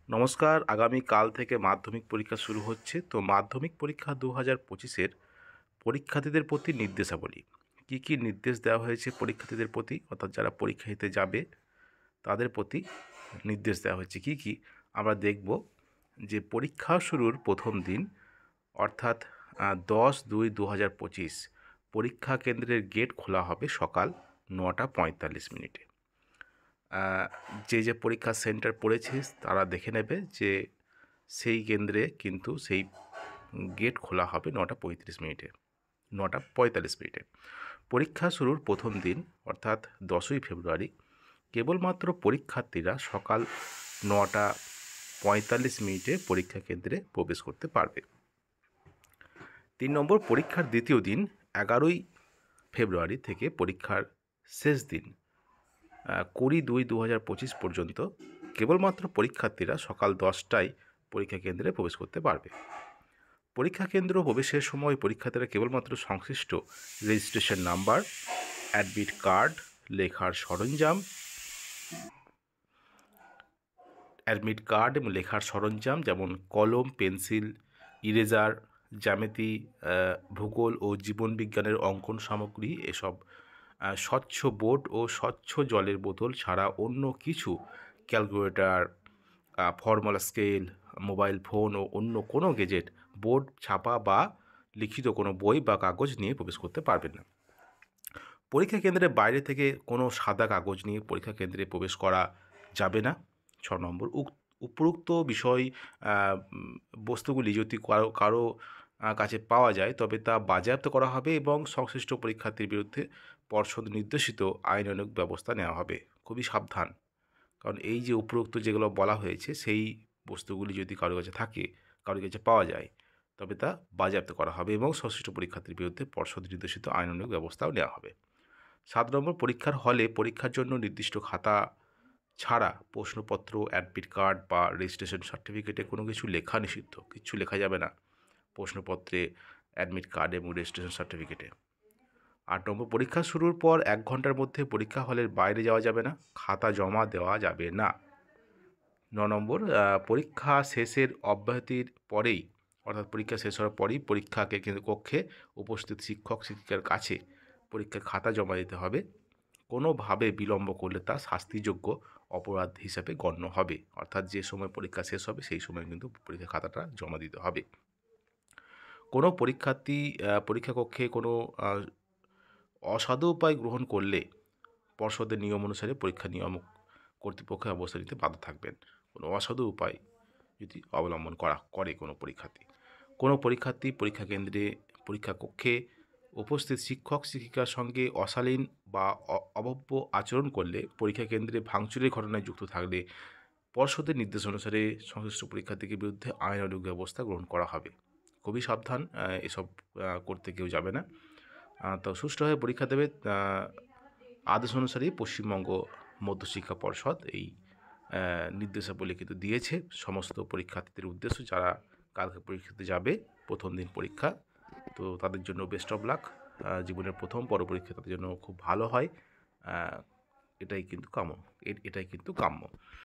নমস্কার। আগামীকাল থেকে মাধ্যমিক পরীক্ষা শুরু হচ্ছে। তো মাধ্যমিক পরীক্ষা ২০২৫-এর পরীক্ষার্থীদের প্রতি নির্দেশাবলী। কী, কী নির্দেশ দেওয়া হয়েছে পরীক্ষার্থীদের প্রতি, অর্থাৎ যারা পরীক্ষা দিতে যাবে তাদের প্রতি নির্দেশ দেওয়া হয়েছে কী, কী আমরা দেখব। যে পরীক্ষা শুরুর প্রথম দিন অর্থাৎ 10/২/২০২৫ পরীক্ষা কেন্দ্রের গেট খোলা হবে সকাল ৯টা ৪৫ মিনিটে। যে পরীক্ষা সেন্টার পড়েছে তারা দেখে নেবে যে সেই কেন্দ্রে কিন্তু সেই গেট খোলা হবে ৯টা ৩৫ মিনিটে, ৯টা ৪৫ মিনিটে। পরীক্ষা শুরুর প্রথম দিন অর্থাৎ 10ই ফেব্রুয়ারি কেবলমাত্র পরীক্ষার্থীরা সকাল ৯টা ৪৫ মিনিটে পরীক্ষা কেন্দ্রে প্রবেশ করতে পারবে। ৩ নম্বর, পরীক্ষার দ্বিতীয় দিন ১১ই ফেব্রুয়ারি থেকে পরীক্ষার শেষ দিন ২০/২/২০২৫ পর্যন্ত কেবলমাত্র পরীক্ষার্থীরা সকাল 10টায় পরীক্ষা কেন্দ্রে প্রবেশ করতে পারবে। পরীক্ষা কেন্দ্র প্রবেশের সময় পরীক্ষার্থীরা কেবলমাত্র সংশ্লিষ্ট রেজিস্ট্রেশন নাম্বার, অ্যাডমিট কার্ড, লেখার সরঞ্জাম এবং লেখার সরঞ্জাম যেমন কলম, পেন্সিল, ইরেজার, জ্যামিতি, ভূগোল ও জীবনবিজ্ঞানের অঙ্কন সামগ্রী, এসব স্বচ্ছ বোর্ড ও স্বচ্ছ জলের বোতল ছাড়া অন্য কিছু, calculator, formula scale, mobile phone ও অন্য কোনো গেজেট, বোর্ড, ছাপা বা লিখিত কোনো বই বা কাগজ নিয়ে প্রবেশ করতে পারবেন না। পরীক্ষা কেন্দ্রের বাইরে থেকে কোনো সাদা কাগজ নিয়ে পরীক্ষা কেন্দ্রে প্রবেশ করা যাবে না। ৬ নম্বর, উপরোক্ত বিষয় বস্তুগুলি যদি কারো কাছে পাওয়া যায় তবে তা বাজেয়াপ্ত করা হবে এবং সংশ্লিষ্ট পরীক্ষার্থীর বিরুদ্ধে পর্ষদ নির্দেশিত আইনানুগ ব্যবস্থা নেওয়া হবে। খুবই সাবধান, কারণ এই যে উপরোক্ত যেগুলো বলা হয়েছে সেই বস্তুগুলি যদি কারোর কাছে থাকে, কারোর কাছে পাওয়া যায়, তবে তা বাজেয়াপ্ত করা হবে এবং সংশ্লিষ্ট পরীক্ষার্থীর বিরুদ্ধে পর্ষদ নির্দেশিত আইনানুগ ব্যবস্থাও নেওয়া হবে। ৭ নম্বর, পরীক্ষার হলে পরীক্ষার জন্য নির্দিষ্ট খাতা ছাড়া প্রশ্নপত্র, অ্যাডমিট কার্ড বা রেজিস্ট্রেশন সার্টিফিকেটে কোনো কিছু লেখা নিষিদ্ধ। কিচ্ছু লেখা যাবে না প্রশ্নপত্রে, অ্যাডমিট কার্ড এবং রেজিস্ট্রেশন সার্টিফিকেটে। ৮ নম্বর, পরীক্ষা শুরুর পর ১ ঘন্টার মধ্যে পরীক্ষা হলের বাইরে যাওয়া যাবে না, খাতা জমা দেওয়া যাবে না। ৯ নম্বর, পরীক্ষা শেষের অব্যাহতির পরেই অর্থাৎ পরীক্ষা শেষ হওয়ার পরেই পরীক্ষাকে কক্ষে উপস্থিত শিক্ষক শিক্ষিকার কাছে পরীক্ষার খাতা জমা দিতে হবে। কোনোভাবে বিলম্ব করলে তা শাস্তিযোগ্য অপরাধ হিসাবে গণ্য হবে। অর্থাৎ যে সময় পরীক্ষা শেষ হবে সেই সময় কিন্তু পরীক্ষার খাতাটা জমা দিতে হবে। কোনো পরীক্ষার্থী পরীক্ষা কক্ষে কোনো অসাধু উপায় গ্রহণ করলে পর্ষদের নিয়ম অনুসারে পরীক্ষা নিয়ামক কর্তৃপক্ষ ব্যবস্থা নিতে বাধ্য থাকবেন। কোনো অসাধু উপায় যদি অবলম্বন করে কোনো পরীক্ষার্থী পরীক্ষা কেন্দ্রে পরীক্ষা কক্ষে উপস্থিত শিক্ষক শিক্ষিকার সঙ্গে অশালীন বা অভব্য আচরণ করলে, পরীক্ষা কেন্দ্রে ভাঙচুরের ঘটনায় যুক্ত থাকলে পর্ষদের নির্দেশ অনুসারে সংশ্লিষ্ট পরীক্ষার্থীর বিরুদ্ধে আইনানুগ ব্যবস্থা গ্রহণ করা হবে। খুবই সাবধান, এসব করতে কেউ যাবে না। তো সুষ্ঠুভাবে পরীক্ষা দেবে, আদেশ অনুসারেই পশ্চিমবঙ্গ মধ্যশিক্ষা পর্ষদ এই নির্দেশাবলী কিন্তু দিয়েছে সমস্ত পরীক্ষার্থীদের উদ্দেশ্যে, যারা কালকে পরীক্ষা দিতে যাবে প্রথম দিন পরীক্ষা। তো তাদের জন্য বেস্ট অফ লাক। জীবনের প্রথম বড় পরীক্ষা তাদের জন্য খুব ভালো হয়, এটাই কিন্তু কাম্য।